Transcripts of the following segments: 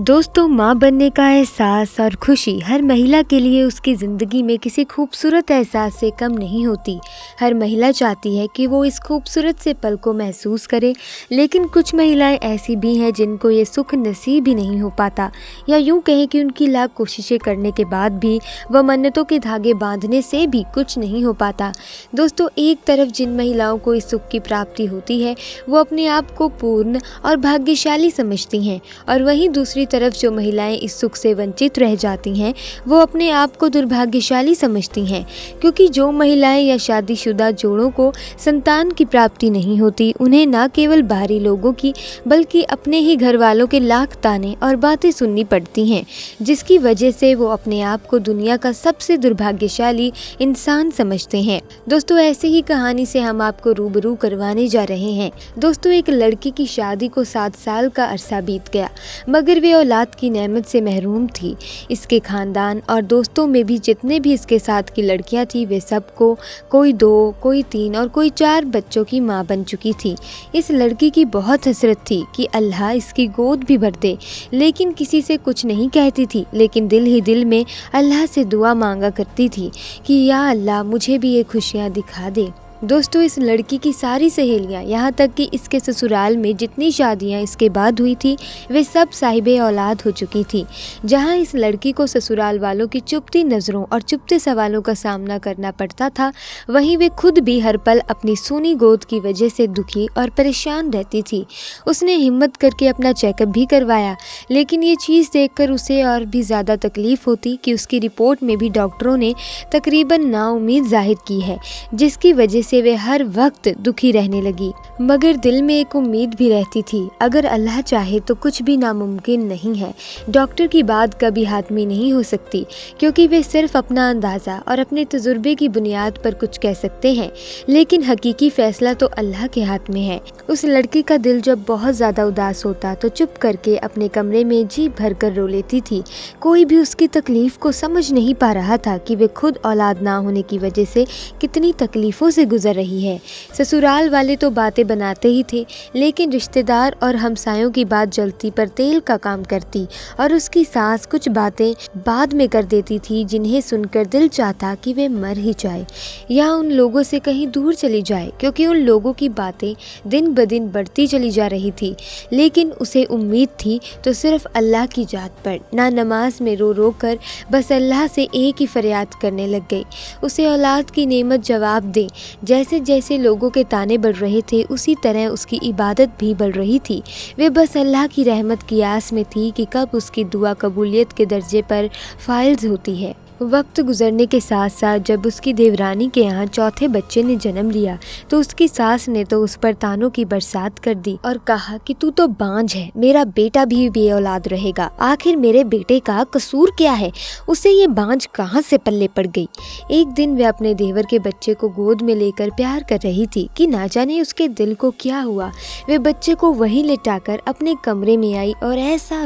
दोस्तों, माँ बनने का एहसास और खुशी हर महिला के लिए उसकी ज़िंदगी में किसी खूबसूरत एहसास से कम नहीं होती। हर महिला चाहती है कि वो इस खूबसूरत से पल को महसूस करे, लेकिन कुछ महिलाएं ऐसी भी हैं जिनको ये सुख नसीब ही नहीं हो पाता, या यूँ कहें कि उनकी लाख कोशिशें करने के बाद भी वह मन्नतों के धागे बांधने से भी कुछ नहीं हो पाता। दोस्तों, एक तरफ जिन महिलाओं को इस सुख की प्राप्ति होती है वो अपने आप को पूर्ण और भाग्यशाली समझती हैं, और वहीं दूसरी तरफ जो महिलाएं इस सुख से वंचित रह जाती हैं वो अपने आप को दुर्भाग्यशाली समझती हैं, क्योंकि जो महिलाएं या शादीशुदा जोड़ों को संतान की प्राप्ति नहीं होती, उन्हें न केवल बाहरी लोगों की बल्कि अपने ही घर वालों के लाख ताने और बातें सुननी पड़ती हैं, जिसकी वजह से वो अपने आप को दुनिया का सबसे दुर्भाग्यशाली इंसान समझते हैं। दोस्तों, ऐसी ही कहानी से हम आपको रूबरू करवाने जा रहे हैं। दोस्तों, एक लड़की की शादी को 7 साल का अरसा बीत गया, मगर वे औलाद की नेमत से महरूम थी। इसके खानदान और दोस्तों में भी जितने भी इसके साथ की लड़कियां थी, वे सबको कोई 2, कोई 3 और कोई 4 बच्चों की मां बन चुकी थी। इस लड़की की बहुत हसरत थी कि अल्लाह इसकी गोद भी भर दे, लेकिन किसी से कुछ नहीं कहती थी, लेकिन दिल ही दिल में अल्लाह से दुआ मांगा करती थी कि या अल्लाह मुझे भी ये खुशियाँ दिखा दे। दोस्तों, इस लड़की की सारी सहेलियां, यहाँ तक कि इसके ससुराल में जितनी शादियां इसके बाद हुई थी, वे सब साहिबे औलाद हो चुकी थी। जहाँ इस लड़की को ससुराल वालों की चुभती नज़रों और चुभते सवालों का सामना करना पड़ता था, वहीं वे खुद भी हर पल अपनी सूनी गोद की वजह से दुखी और परेशान रहती थी। उसने हिम्मत करके अपना चेकअप भी करवाया, लेकिन ये चीज़ देखकर उसे और भी ज़्यादा तकलीफ़ होती कि उसकी रिपोर्ट में भी डॉक्टरों ने तकरीबन नाउम्मीद जाहिर की है, जिसकी वजह से वे हर वक्त दुखी रहने लगी। मगर दिल में एक उम्मीद भी रहती थी, अगर अल्लाह चाहे तो कुछ भी नामुमकिन नहीं है। डॉक्टर की बात कभी हातमी नहीं हो सकती, क्योंकि वे सिर्फ अपना अंदाज़ा और अपने तजुर्बे की बुनियाद पर कुछ कह सकते हैं, लेकिन हकीकी फैसला तो अल्लाह के हाथ में है। उस लड़की का दिल जब बहुत ज़्यादा उदास होता तो चुप करके अपने कमरे में जी भर कर रो लेती थी। कोई भी उसकी तकलीफ़ को समझ नहीं पा रहा था कि वे खुद औलाद ना होने की वजह से कितनी तकलीफ़ों से गुजर रही है। ससुराल वाले तो बातें बनाते ही थे, लेकिन रिश्तेदार और हमसायों की बात जलती पर तेल का काम करती, और उसकी सास कुछ बातें बाद में कर देती थी जिन्हें सुनकर दिल चाहता कि वे मर ही जाए या उन लोगों से कहीं दूर चली जाए, क्योंकि उन लोगों की बातें दिन ब दिन बढ़ती चली जा रही थी। लेकिन उसे उम्मीद थी तो सिर्फ अल्लाह की जात पर। ना नमाज में रो रो कर बस अल्लाह से एक ही फरियाद करने लग गई, उसे औलाद की नेमत जवाब दे। जैसे जैसे लोगों के ताने बढ़ रहे थे, उसी तरह उसकी इबादत भी बढ़ रही थी। वे बस अल्लाह की रहमत की आस में थी कि कब उसकी दुआ कबूलियत के दर्जे पर फाइल्स होती है। वक्त गुजरने के साथ साथ जब उसकी देवरानी के यहाँ चौथे बच्चे ने जन्म लिया, तो उसकी सास ने तो उस पर तानों की बरसात कर दी और कहा कि तू तो बांझ है, मेरा बेटा भी बेऔलाद रहेगा। आखिर मेरे बेटे का कसूर क्या है, उसे ये बांझ कहाँ से पल्ले पड़ गई। एक दिन वे अपने देवर के बच्चे को गोद में लेकर प्यार कर रही थी कि ना जाने उसके दिल को क्या हुआ। वे बच्चे को वहीं लेटाकर अपने कमरे में आई और ऐसा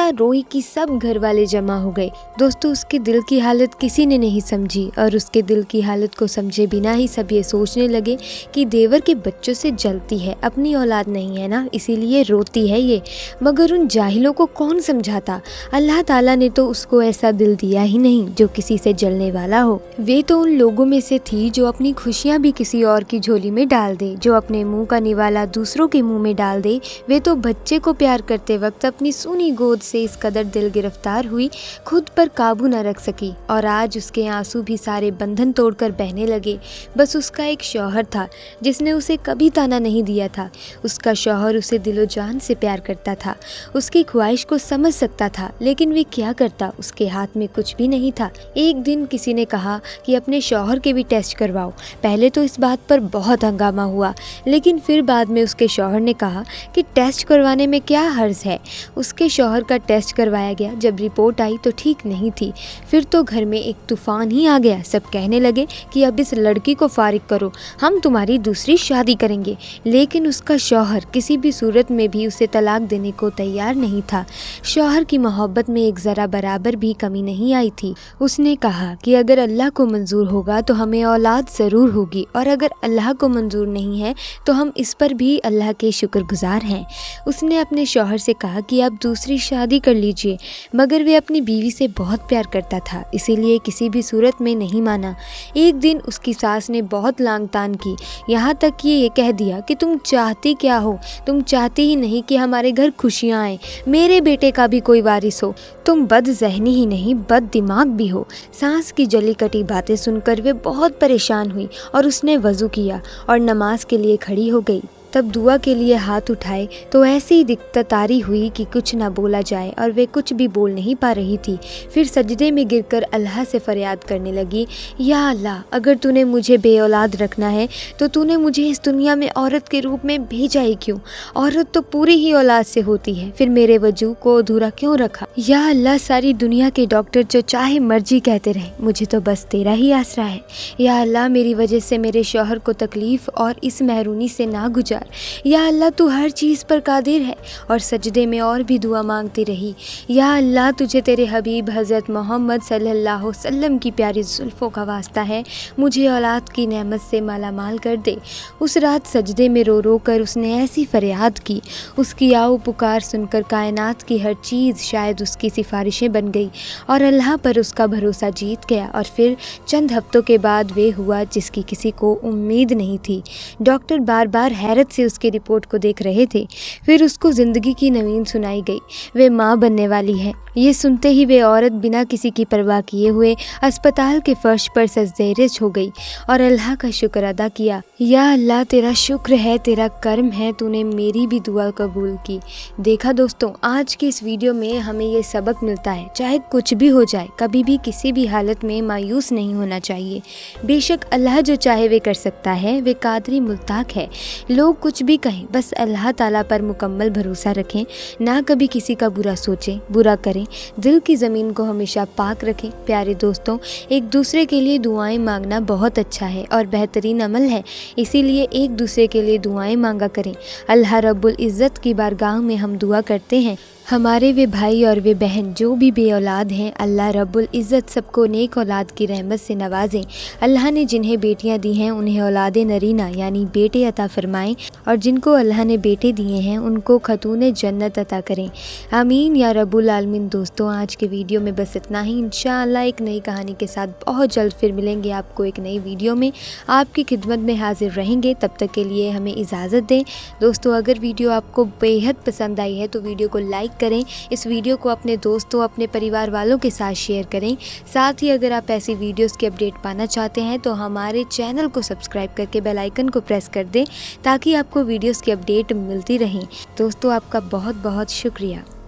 रोई कि सब घर वाले जमा हो गए। दोस्तों, उसके दिल की हालत किसी ने नहीं समझी, और उसके दिल की हालत को समझे बिना ही सब ये सोचने लगे कि देवर के बच्चों से जलती है, अपनी औलाद नहीं है ना, इसीलिए रोती है ये। मगर उन जाहिलों को कौन समझाता, अल्लाह ताला ने तो उसको ऐसा दिल दिया ही नहीं जो किसी से जलने वाला हो। वे तो उन लोगों में से थी जो अपनी खुशियाँ भी किसी और की झोली में डाल दे, जो अपने मुँह का निवाला दूसरों के मुँह में डाल दे। वे तो बच्चे को प्यार करते वक्त अपनी सूनी गोद से इस कदर दिल गिरफ्तार हुई, खुद पर काबू न रख सकी, और आज उसके आंसू भी सारे बंधन तोड़कर बहने लगे। बस उसका एक शौहर था जिसने उसे कभी ताना नहीं दिया था। उसका शौहर उसे दिलो जान से प्यार करता था, उसकी ख्वाहिश को समझ सकता था, लेकिन वे क्या करता, उसके हाथ में कुछ भी नहीं था। एक दिन किसी ने कहा कि अपने शौहर के भी टेस्ट करवाओ। पहले तो इस बात पर बहुत हंगामा हुआ, लेकिन फिर बाद में उसके शौहर ने कहा कि टेस्ट करवाने में क्या हर्ज है। उसके शौहर का टेस्ट करवाया गया। जब रिपोर्ट आई तो ठीक नहीं थी, फिर तो घर में एक तूफान ही आ गया। सब कहने लगे कि अब इस लड़की को फारिग करो, हम तुम्हारी दूसरी शादी करेंगे। लेकिन उसका शौहर किसी भी सूरत में भी उसे तलाक देने को तैयार नहीं था। शौहर की मोहब्बत में एक ज़रा बराबर भी कमी नहीं आई थी। उसने कहा कि अगर अल्लाह को मंजूर होगा तो हमें औलाद ज़रूर होगी, और अगर अल्लाह को मंजूर नहीं है तो हम इस पर भी अल्लाह के शुक्रगुजार हैं। उसने अपने शौहर से कहा कि आप दूसरी शादी कर लीजिए, मगर वे अपनी बीवी से बहुत प्यार करता था, इसीलिए किसी भी सूरत में नहीं माना। एक दिन उसकी सास ने बहुत लांग तान की, यहाँ तक कि ये कह दिया कि तुम चाहती क्या हो, तुम चाहती ही नहीं कि हमारे घर खुशियाँ आएँ, मेरे बेटे का भी कोई वारिस हो, तुम बद ज़हनी ही नहीं बद दिमाग भी हो। सास की जली कटी बातें सुनकर वे बहुत परेशान हुई और उसने वज़ू किया और नमाज के लिए खड़ी हो गई। तब दुआ के लिए हाथ उठाए तो ऐसी दिक्कत तारी हुई कि कुछ ना बोला जाए, और वे कुछ भी बोल नहीं पा रही थी। फिर सजदे में गिरकर अल्लाह से फरियाद करने लगी, या अल्लाह, अगर तूने मुझे बेऔलाद रखना है तो तूने मुझे इस दुनिया में औरत के रूप में भेजा ही क्यों? औरत तो पूरी ही औलाद से होती है, फिर मेरे वजूद को अधूरा क्यों रखा? या अल्लाह, सारी दुनिया के डॉक्टर जो चाहे मर्जी कहते रहे, मुझे तो बस तेरा ही आसरा है। या अल्लाह, मेरी वजह से मेरे शौहर को तकलीफ़ और इस महरूनी से ना गुजार। या अल्लाह, तू हर चीज़ पर कादिर है। और सजदे में और भी दुआ मांगती रही, या अल्लाह, तुझे तेरे हबीब हज़रत मोहम्मद सल्लल्लाहु अलैहि वसल्लम की प्यारी जुल्फ़ों का वास्ता है, मुझे औलाद की नेमत से माला माल कर दे। उस रात सजदे में रो रो कर उसने ऐसी फरियाद की, उसकी आओ पुकार सुनकर कायनात की हर चीज़ शायद उसकी सिफारिशें बन गई और अल्लाह पर उसका भरोसा जीत गया। और फिर चंद हफ्तों के बाद वे हुआ जिसकी किसी को उम्मीद नहीं थी। डॉक्टर बार बार हैरत से उसकी रिपोर्ट को देख रहे थे। फिर उसको ज़िंदगी की नवीन सुनाई गई, वे माँ बनने वाली है। ये सुनते ही वे औरत बिना किसी की परवाह किए हुए अस्पताल के फर्श पर सजदेरेज हो गई और अल्लाह का शुक्र अदा किया। या अल्लाह, तेरा शुक्र है, तेरा कर्म है, तूने मेरी भी दुआ कबूल की। देखा दोस्तों, आज की इस वीडियो में हमें ये सबक मिलता है, चाहे कुछ भी हो जाए, कभी भी किसी भी हालत में मायूस नहीं होना चाहिए। बेशक अल्लाह जो चाहे वे कर सकता है, वे कादरी मुल्ताक है। लोग कुछ भी कहें, बस अल्लाह ताला पर मुकम्मल भरोसा रखें, ना कभी किसी का बुरा सोचें, बुरा करें, दिल की ज़मीन को हमेशा पाक रखें। प्यारे दोस्तों, एक दूसरे के लिए दुआएं मांगना बहुत अच्छा है और बेहतरीन अमल है, इसीलिए एक दूसरे के लिए दुआएं मांगा करें। अल्लाह रब्बुल इज़्ज़त की बारगाह में हम दुआ करते हैं, हमारे वे भाई और वे बहन जो भी बे औलाद हैं, अल्लाह रब्बुल इज़्ज़त सबको नेक औलाद की रहमत से नवाजें। अल्लाह ने जिन्हें बेटियां दी हैं उन्हें औलाद नरीना यानी बेटे अता फरमाएं, और जिनको अल्लाह ने बेटे दिए हैं उनको खतून जन्नत अता करें। आमीन या रब्बुल आलमीन। दोस्तों, आज के वीडियो में बस इतना ही। इंशाअल्लाह एक नई कहानी के साथ बहुत जल्द फिर मिलेंगे आपको एक नई वीडियो में, आपकी खिदमत में हाजिर रहेंगे। तब तक के लिए हमें इजाज़त दें। दोस्तों, अगर वीडियो आपको बेहद पसंद आई है तो वीडियो को लाइक करें, इस वीडियो को अपने दोस्तों, अपने परिवार वालों के साथ शेयर करें। साथ ही अगर आप ऐसी वीडियोस की अपडेट पाना चाहते हैं तो हमारे चैनल को सब्सक्राइब करके बेल आइकन को प्रेस कर दें, ताकि आपको वीडियोस की अपडेट मिलती रहें। दोस्तों, आपका बहुत बहुत शुक्रिया।